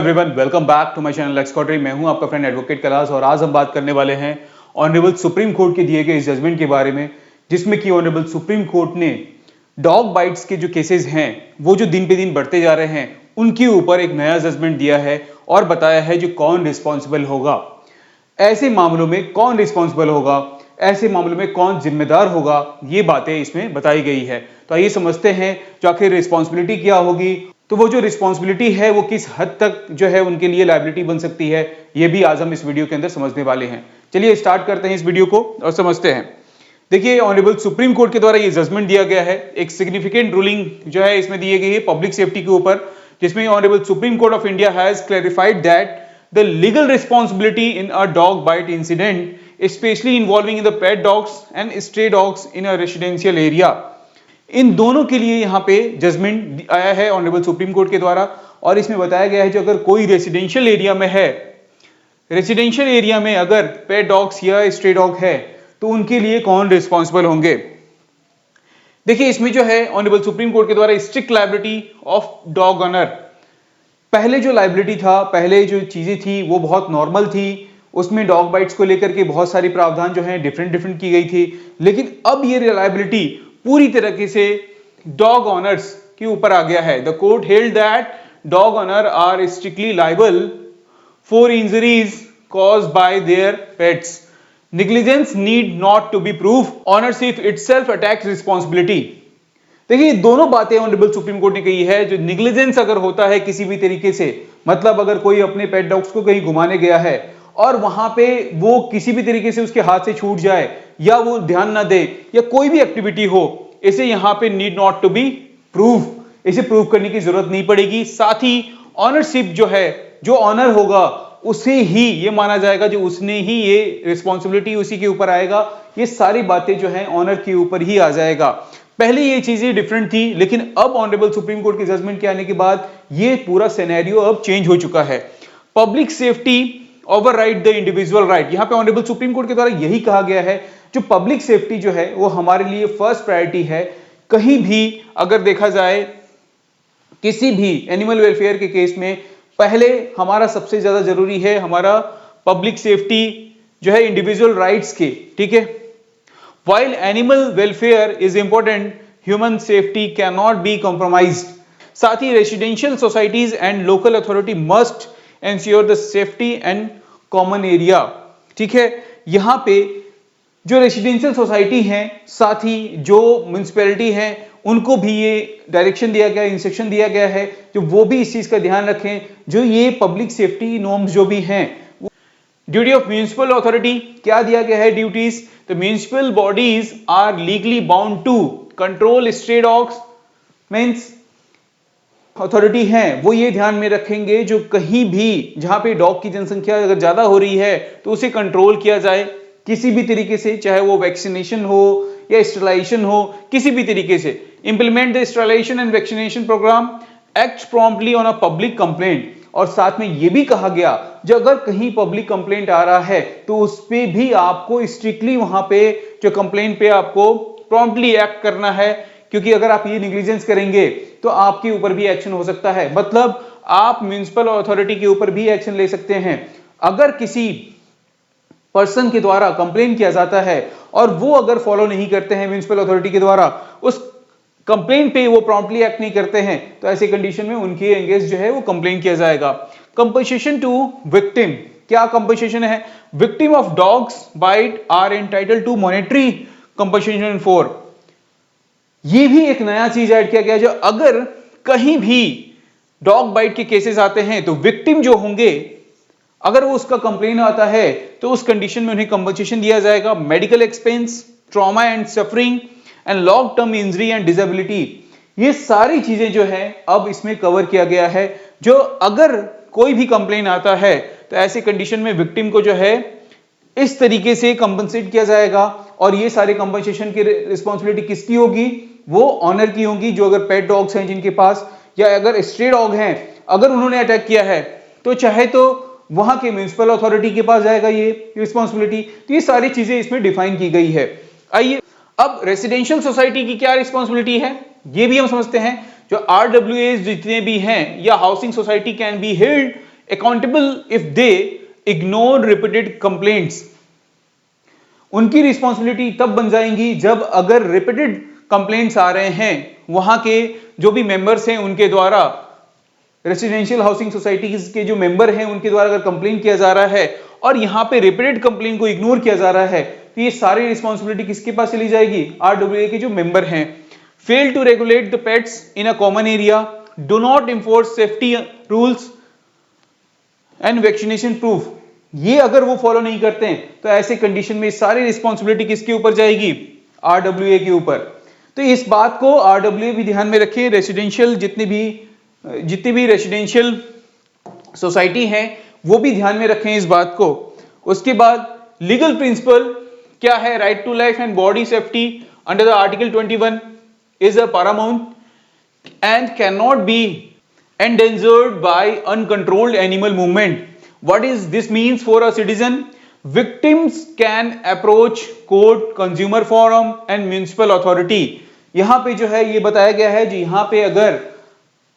Everyone, welcome back to my channel एक्सकॉटरी। मैं हूं आपका फ्रेंड एडवोकेट कैलाश और आज हम बात करने वाले हैं ऑनरेबल सुप्रीम कोर्ट के दिए गए इस जजमेंट के बारे में, जिसमें कि ऑनरेबल सुप्रीम कोर्ट ने डॉग बाइट्स के जो केसेस हैं वो जो दिन पे दिन बढ़ते जा रहे हैं उनके ऊपर एक नया जजमेंट दिया है और बताया है जो कौन रिस्पॉन्सिबल होगा ऐसे मामलों में, कौन रिस्पॉन्सिबल होगा ऐसे मामलों में, कौन जिम्मेदार होगा, ये बातें इसमें बताई गई है। तो आइए समझते हैं जो आखिर रिस्पॉन्सिबिलिटी क्या होगी, तो वो जो रिस्पॉन्सिबिलिटी है वो किस हद तक जो है उनके लिए लायबिलिटी बन सकती है, ये भी आज हम इस वीडियो के अंदर समझने वाले हैं। चलिए स्टार्ट करते हैं इस वीडियो को और समझते हैं। देखिए, ऑनरेबल सुप्रीम कोर्ट के द्वारा ये जजमेंट दिया गया है, एक सिग्निफिकेंट रूलिंग जो है इसमें दी गई है पब्लिक सेफ्टी के ऊपर, जिसमें honourable supreme court of India has clarified that the legal responsibility in a dog bite incident, especially involving in the pet dogs and stray dogs in a residential area. इन दोनों के लिए यहाँ पे judgement आया है ऑनरेबल सुप्रीम कोर्ट के द्वारा और इसमें बताया गया है जो अगर कोई रेसिडेंशियल एरिया में है, रेसिडेंशियल एरिया में अगर पेट डॉग्स या स्ट्रे डॉग है तो उनके लिए कौन रिस्पॉन्सिबल होंगे। देखिए, इसमें जो है ऑनरेबल सुप्रीम कोर्ट के द्वारा strict liability of dog owner, पहले जो लाइबिलिटी था, पहले जो चीजें थी वो बहुत नॉर्मल थी, उसमें डॉग बाइट्स को लेकर के बहुत सारी प्रावधान जो है डिफरेंट की गई थी, लेकिन अब ये लाइबिलिटी पूरी तरीके से डॉग ऑनर्स के ऊपर आ गया है। The court held that dog owner are strictly liable for injuries caused by their pets, negligence need not to be proof, ownership itself attacks responsibility. देखिए, दोनों बातें ऑनरेबल सुप्रीम कोर्ट ने कही है। जो निग्लिजेंस अगर होता है किसी भी तरीके से, मतलब अगर कोई अपने पेट डॉग्स को कहीं घुमाने गया है और वहां पे वो किसी भी तरीके से उसके हाथ से छूट जाए या वो ध्यान ना दे या कोई भी एक्टिविटी हो, इसे यहां पे need not to be proof, इसे प्रूव करने की जरूरत नहीं पड़ेगी। साथ ही ऑनरशिप जो है, जो ऑनर होगा उसे ही ये माना जाएगा, जो उसने ही ये रिस्पॉन्सिबिलिटी उसी के ऊपर आएगा, ये सारी बातें जो है ऑनर के ऊपर ही आ जाएगा। पहले ये चीजें डिफरेंट थी, लेकिन अब ऑनरेबल सुप्रीम कोर्ट के जजमेंट के आने के बाद ये पूरा सिनेरियो अब चेंज हो चुका है। Public safety override the individual right, यहां पे ऑनरेबल सुप्रीम कोर्ट के द्वारा यही कहा गया है जो पब्लिक सेफ्टी जो है वो हमारे लिए फर्स्ट प्रायोरिटी है। कहीं भी अगर देखा जाए किसी भी एनिमल वेलफेयर के केस में पहले हमारा सबसे ज्यादा जरूरी है हमारा पब्लिक सेफ्टी जो है इंडिविजुअल राइट्स के, ठीक है। While animal welfare is important, human safety cannot be compromised. साथ ही residential societies and local authority must ensure the safety and common area. ठीक है, यहाँ पे जो रेसिडेंशियल सोसाइटी हैं, साथ ही जो म्युनिसिपैलिटी हैं, उनको भी ये डायरेक्शन दिया गया, इंस्ट्रक्शन दिया गया है जो वो भी इस चीज का ध्यान रखें, जो ये पब्लिक सेफ्टी नॉर्म्स जो भी हैं। ड्यूटी ऑफ म्युनिसिपल अथॉरिटी क्या दिया गया है duties, the municipal bodies are legally bound to control stray dogs, means authority है वो ये ध्यान में रखेंगे जो कहीं भी जहां पे डॉग की जनसंख्या अगर ज्यादा हो रही है तो उसे कंट्रोल किया जाए किसी भी तरीके से, चाहे वो वैक्सीनेशन हो या स्टरलाइजेशन हो, किसी भी तरीके से। Implement the sterilisation and vaccination programme, act promptly on a public complaint, और साथ में यह भी कहा गया जो अगर कहीं पब्लिक कंप्लेंट आ रहा है तो उस पे भी आपको स्ट्रिक्टली वहां पे जो कंप्लेंट पे आपको प्रॉम्प्टली एक्ट करना है, क्योंकि अगर आप ये निग्लिजेंस करेंगे तो आपके ऊपर भी एक्शन हो सकता है। मतलब आप म्युनिसिपल अथॉरिटी के ऊपर भी एक्शन ले सकते हैं। अगर किसी पर्सन के द्वारा कंप्लेन किया जाता है और वो अगर फॉलो नहीं करते हैं म्युनिसिपल अथॉरिटी के द्वारा, उस कंप्लेन पे वो प्रॉम्प्टली एक्ट नहीं करते हैं, तो ऐसी कंडीशन में उनके अगेंस्ट जो है वो कंप्लेन किया जाएगा। कंपनसेशन टू विक्टिम, क्या कंपनसेशन है? Victim of dogs bite are entitled to monetary compensation for, ये भी एक नया चीज ऐड किया गया जो अगर कहीं भी डॉग बाइट के केसेस आते हैं तो विक्टिम जो होंगे, अगर वो उसका कंप्लेन आता है तो उस कंडीशन में उन्हें कंपनसेशन दिया जाएगा। Medical expense, trauma and suffering and long term injury and disability, ये सारी चीजें जो है अब इसमें कवर किया गया है। जो अगर कोई भी कंप्लेन आता है तो ऐसे कंडीशन में विक्टिम को जो है इस तरीके से कंपनसेट किया जाएगा, और ये सारे कंपनसेशन की रिस्पॉन्सिबिलिटी किसकी होगी? वो ऑनर की होगी। जो अगर पेट डॉग्स हैं जिनके पास, या अगर स्ट्रे डॉग हैं, अगर उन्होंने अटैक किया है तो चाहे तो वहां के म्युनिसिपल अथॉरिटी के पास जाएगा ये रिस्पॉन्सिबिलिटी। तो ये सारी चीजें इसमें डिफाइन की गई है। आइए अब रेसिडेंशियल सोसाइटी की क्या रिस्पॉन्सिबिलिटी है ये भी हम समझते हैं। जो RWAs जितने भी हैं या housing society can be held accountable if they ignore repeated complaints. उनकी रिस्पॉन्सिबिलिटी तब बन जाएंगी जब अगर रिपीटेड कंप्लेंट्स आ रहे हैं, वहां के जो भी मेंबर्स हैं उनके द्वारा, रेसिडेंशियल हाउसिंग सोसाइटीज के जो मेंबर हैं उनके द्वारा अगर कंप्लेन किया जा रहा है और यहां पे रिपीटेड कंप्लेन को इग्नोर किया जा रहा है, तो ये सारी रिस्पॉन्सिबिलिटी किसके पास चली जाएगी? आरडब्ल्यूए के जो मेंबर हैं। Fail to regulate the pets in a common area, do not enforce safety rules and vaccination proof, ये अगर वो फॉलो नहीं करते हैं तो ऐसे कंडीशन में सारी रिस्पॉन्सिबिलिटी किसके ऊपर जाएगी? आरडब्ल्यूए के ऊपर। तो इस बात को आरडब्ल्यूए भी ध्यान में रखें, रेसिडेंशियल जितनी भी रेसिडेंशियल सोसाइटी है वो भी ध्यान में रखें इस बात को। उसके बाद लीगल प्रिंसिपल क्या है? Right to life and body safety under the article 21 is a paramount and can not be endangered by uncontrolled animal movement. What is this means for a citizen? Victims can approach court, consumer forum and municipal authority. यहां पे जो है ये बताया गया है, जी यहां पे अगर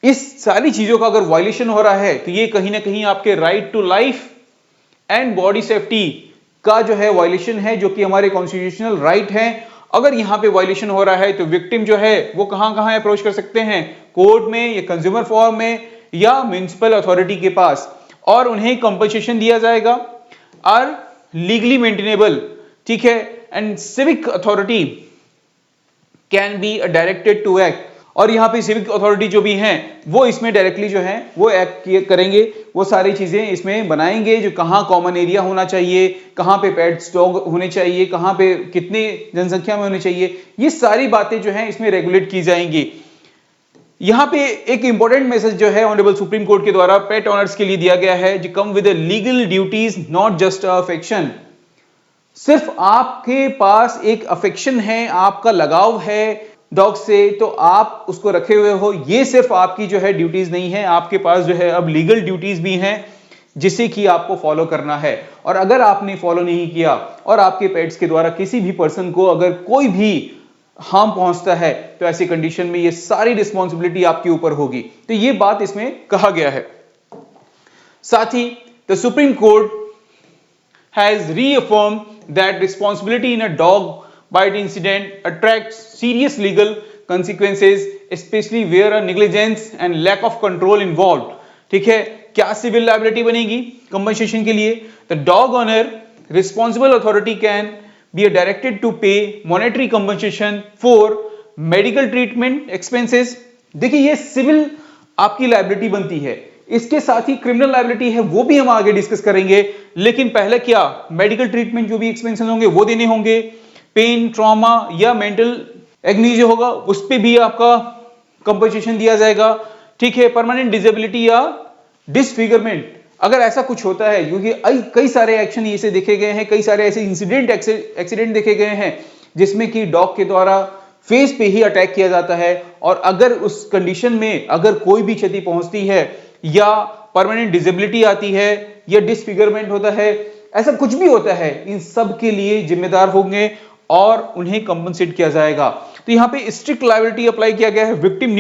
इस सारी चीजों का अगर वायलेशन हो रहा है तो ये कहीं ना कहीं आपके right to life and body safety का जो है वायलेशन है, जो कि हमारे कॉन्स्टिट्यूशनल राइट है। अगर यहां पे वायलेशन हो रहा है तो विक्टिम जो है वो कहां अप्रोच कर सकते हैं? कोर्ट में या कंज्यूमर फोरम में या म्युनिसिपल अथॉरिटी के पास, और उन्हें कंपनसेशन दिया जाएगा। आर लीगली मेंटेनेबल, ठीक है, and civic authority can be directed to act, और यहाँ पे सिविक अथॉरिटी जो भी हैं वो इसमें डायरेक्टली जो है वो एक्ट करेंगे, वो सारी चीजें इसमें बनाएंगे, जो कहाँ कॉमन एरिया होना चाहिए, कहाँ पे पेट्स डॉग होने चाहिए, कहाँ पे कितने जनसंख्या में होने चाहिए, ये सारी बातें जो है इसमें रेगुलेट की जाएंगी। यहाँ पे एक इंपॉर्टेंट मैसेज जो है ऑनरेबल सुप्रीम कोर्ट के द्वारा पेट ऑनर्स के लिए दिया गया है, जो come with legal duties not just affection. सिर्फ आपके पास एक अफेक्शन है, आपका लगाव है डॉग से, तो आप उसको रखे हुए हो, ये सिर्फ आपकी जो है ड्यूटीज नहीं है, आपके पास जो है अब लीगल ड्यूटीज भी हैं जिसे कि आपको फॉलो करना है। और अगर आपने फॉलो नहीं किया और आपके पेट्स के द्वारा किसी भी पर्सन को अगर कोई भी हार्म पहुंचता है तो ऐसी कंडीशन में ये सारी रिस्पॉन्सिबिलिटी आपके ऊपर होगी। तो ये बात इसमें कहा गया है। साथ ही the Supreme Court has reaffirmed that responsibility in a dog bite incident attracts serious legal consequences, especially where a negligence and lack of control involved. ठीक है, क्या सिविल लायबिलिटी बनेगी कंपनसेशन के लिए? The dog owner responsible authority can be directed to pay monetary compensation for medical treatment expenses. देखिए ये civil आपकी liability बनती है, इसके साथ ही क्रिमिनल लायबिलिटी है वो भी हम आगे डिस्कस करेंगे, लेकिन पहले क्या मेडिकल ट्रीटमेंट जो भी एक्सपेंसेस होंगे वो देने होंगे, पेन, ट्रॉमा या मेंटल एग्नी जो होगा उस पे भी आपका कंपनसेशन दिया जाएगा। ठीक है, परमानेंट डिसेबिलिटी या डिसफिगरमेंट अगर ऐसा कुछ होता है, क्योंकि कई सारे एक्शन ऐसे देखे गए हैं, कई सारे ऐसे एक्सीडेंट देखे गए हैं जिसमें कि डॉग के द्वारा फेस पे ही अटैक किया जाता है, और अगर उस कंडीशन में अगर कोई भी क्षति पहुंचती है या परमानेंट डिसेबिलिटी आती है या डिसफिगरमेंट होता है, ऐसा कुछ भी होता है, इन सब के लिए जिम्मेदार होंगे और उन्हें कंपनसेट किया जाएगा। तो यहां पे स्ट्रिक्ट लायबिलिटी अप्लाई किया गया है। Victim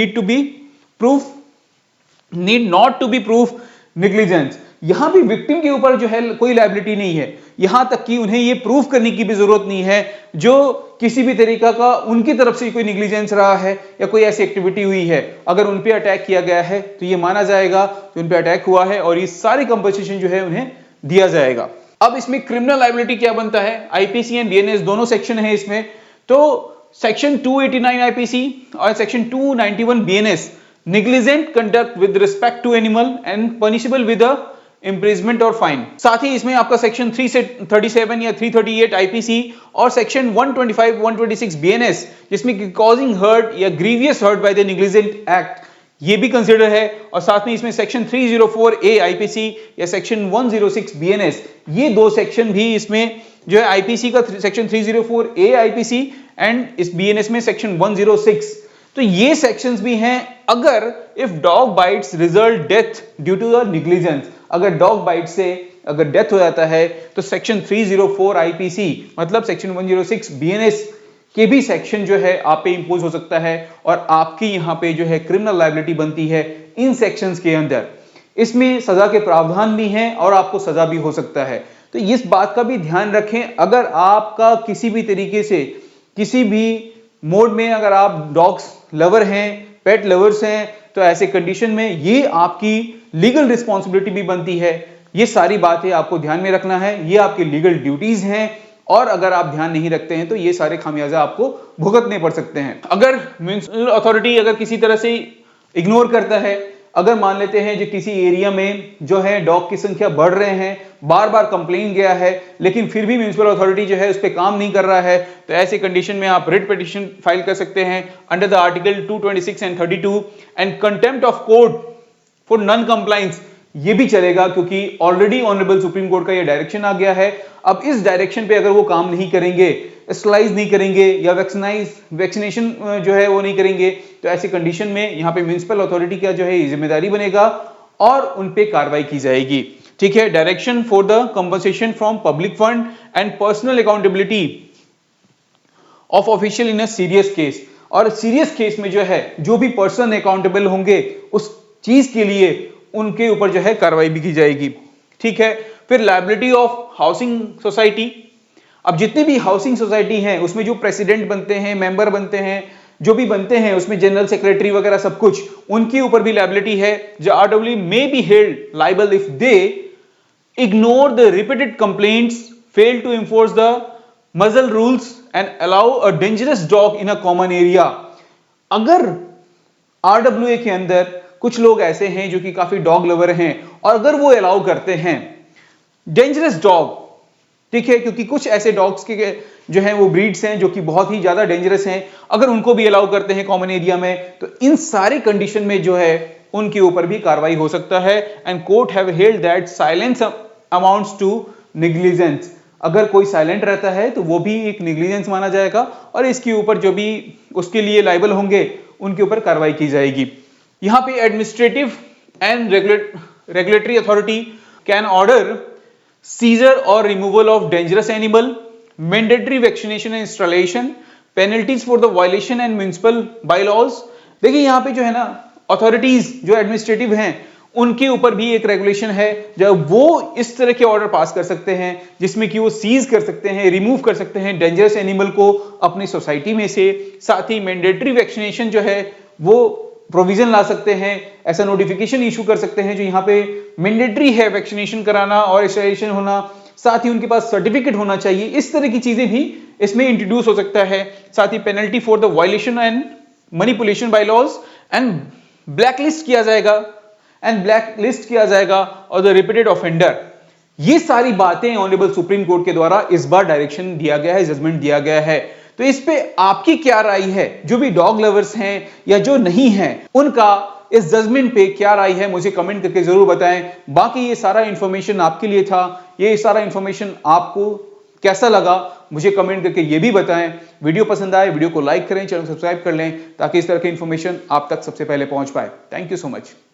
need not to be proof negligence. यहां भी विक्टिम के ऊपर जो है कोई लायबिलिटी नहीं है, यहां तक कि उन्हें ये प्रूफ करने की भी जरूरत नहीं है जो किसी भी तरीका का उनकी तरफ से कोई नेग्लिजेंस रहा है या कोई ऐसी एक्टिविटी हुई है। अगर उन पे अटैक किया गया है तो ये माना जाएगा कि उन पे अटैक हुआ है और ये सारी कंपनसेशन जो है उन्हें दिया जाएगा। अब इसमें क्रिमिनल लायबिलिटी क्या बनता है? आईपीसी एंड बीएनएस दोनों सेक्शन है इसमें। तो सेक्शन 289 आईपीसी और section 291 BNS, negligent conduct with respect to animal and punishable with imprisonment और फाइन। साथ ही इसमें आपका सेक्शन 337 या 338 आईपीसी और सेक्शन 125 126 बीएनएस, जिसमें कॉजिंग हर्ट या grievous hurt by the negligent act, ये भी कंसीडर है। और साथ में इसमें सेक्शन 304 ए आईपीसी या सेक्शन 106 बीएनएस, ये दो सेक्शन भी इसमें जो है आईपीसी का सेक्शन 304 ए आईपीसी एंड इस बीएनएस में सेक्शन 106, तो ये सेक्शंस भी हैं। अगर if dog bites result death due to the negligence, अगर डॉग बाइट से अगर डेथ हो जाता है तो सेक्शन 304 आईपीसी मतलब सेक्शन 106 बीएनएस के भी सेक्शन जो है आप पे इंपोज हो सकता है और आपकी यहां पे जो है क्रिमिनल लायबिलिटी बनती है इन सेक्शंस के अंदर। इसमें सजा के प्रावधान भी हैं और आपको सजा भी हो सकता है। तो इस बात का भी ध्यान रखें, अगर आपका किसी भी तरीके से किसी भी मोड में अगर आप डॉग्स लवर हैं, पेट लवर्स हैं, तो ऐसे कंडीशन में ये आपकी लीगल रिस्पॉन्सिबिलिटी भी बनती है। ये सारी बातें आपको ध्यान में रखना है, ये आपकी लीगल ड्यूटीज हैं और अगर आप ध्यान नहीं रखते हैं तो ये सारे खामियाजा आपको भुगतने पड़ सकते हैं। अगर म्युनिसिपल अथॉरिटी अगर किसी तरह से इग्नोर करता है, अगर मान लेते हैं जो किसी एरिया में जो है डॉग की संख्या बढ़ रहे हैं, बार बार कंप्लेन गया है, लेकिन फिर भी म्युनिसिपल अथॉरिटी जो है उस पर काम नहीं कर रहा है, तो ऐसे कंडीशन में आप रिट पिटीशन फाइल कर सकते हैं under the article 226 and 32 and contempt of court for non compliance. ये भी चलेगा क्योंकि ऑलरेडी ऑनरेबल सुप्रीम कोर्ट का ये डायरेक्शन आ गया है। अब इस डायरेक्शन पे अगर वो काम नहीं करेंगे, स्लाइज नहीं करेंगे या वैक्सीनेशन जो है वो नहीं करेंगे, तो ऐसी कंडीशन में यहाँ पे म्युनिसिपल अथॉरिटी का जो है जिम्मेदारी बनेगा और उन पे कार्रवाई की जाएगी। ठीक है, direction for the compensation from public fund and personal accountability of official in a serious case. और सीरियस केस में जो है जो भी पर्सन अकाउंटेबल होंगे उस चीज के लिए उनके ऊपर जो है कार्रवाई भी की जाएगी। ठीक है, फिर लायबिलिटी ऑफ हाउसिंग सोसाइटी। अब जितने भी हाउसिंग सोसाइटी हैं उसमें जो प्रेसिडेंट बनते हैं, मेंबर बनते हैं, जो भी बनते हैं उसमें जनरल सेक्रेटरी वगैरह सब कुछ, उनके ऊपर भी लायबिलिटी है। जो RW may be held liable if they ignore the repeated complaints, fail to enforce the muzzle rules and allow a dangerous dog in a common area। अगर आरडब्ल्यूए के अंदर कुछ लोग ऐसे हैं जो कि काफी डॉग लवर हैं और अगर वो अलाउ करते हैं डेंजरस डॉग, ठीक है, क्योंकि कुछ ऐसे डॉग्स के जो हैं वो ब्रीड्स हैं जो कि बहुत ही ज्यादा डेंजरस हैं, अगर उनको भी अलाउ करते हैं कॉमन एरिया में, तो इन सारे कंडीशन में जो है उनके ऊपर भी कार्रवाई हो सकता है। And court have held that silence amounts to negligence. अगर कोई साइलेंट रहता है तो वो भी एक नेग्लिजेंस माना जाएगा और इसके ऊपर जो भी उसके लिए लायबल होंगे उनके ऊपर कार्रवाई की जाएगी। यहां पे administrative and regulatory authority can order seizure और removal of dangerous animal, mandatory vaccination and installation, penalties for the violation and municipal bylaws. देखिए यहां पे जो है ना अथॉरिटीज जो एडमिनिस्ट्रेटिव हैं उनके ऊपर भी एक रेगुलेशन है जब वो इस तरह के ऑर्डर पास कर सकते हैं जिसमें कि वो सीज कर सकते हैं, रिमूव कर सकते हैं डेंजरस एनिमल को अपनी सोसाइटी में से। साथ ही मैंडेटरी वैक्सीनेशन जो है वो प्रोविजन ला सकते हैं, ऐसा नोटिफिकेशन इशू कर सकते हैं जो यहाँ पे मैंडेटरी है वैक्सीनेशन कराना और स्टेरिलाइजेशन होना, साथ ही उनके पास सर्टिफिकेट होना चाहिए। इस तरह की चीजें भी इसमें इंट्रोड्यूस हो सकता है। साथ ही penalty for the violation and manipulation bylaws and blacklist किया जाएगा और द रिपीटेड ऑफेंडर। ये सारी बातें ऑनरेबल सुप्रीम कोर्ट के द्वारा इस बार डायरेक्शन दिया गया है, जजमेंट दिया गया है। तो इस पे आपकी क्या राय है? जो भी डॉग लवर्स हैं या जो नहीं हैं उनका इस जजमेंट पे क्या राय है मुझे कमेंट करके जरूर बताएं। बाकी ये सारा इंफॉर्मेशन आपके लिए था, ये सारा इंफॉर्मेशन आपको कैसा लगा मुझे कमेंट करके ये भी बताएं। वीडियो पसंद आए वीडियो को लाइक करें, चैनल सब्सक्राइब कर लें ताकि इस तरह की इंफॉर्मेशन आप तक सबसे पहले पहुंच पाए। Thank you so much.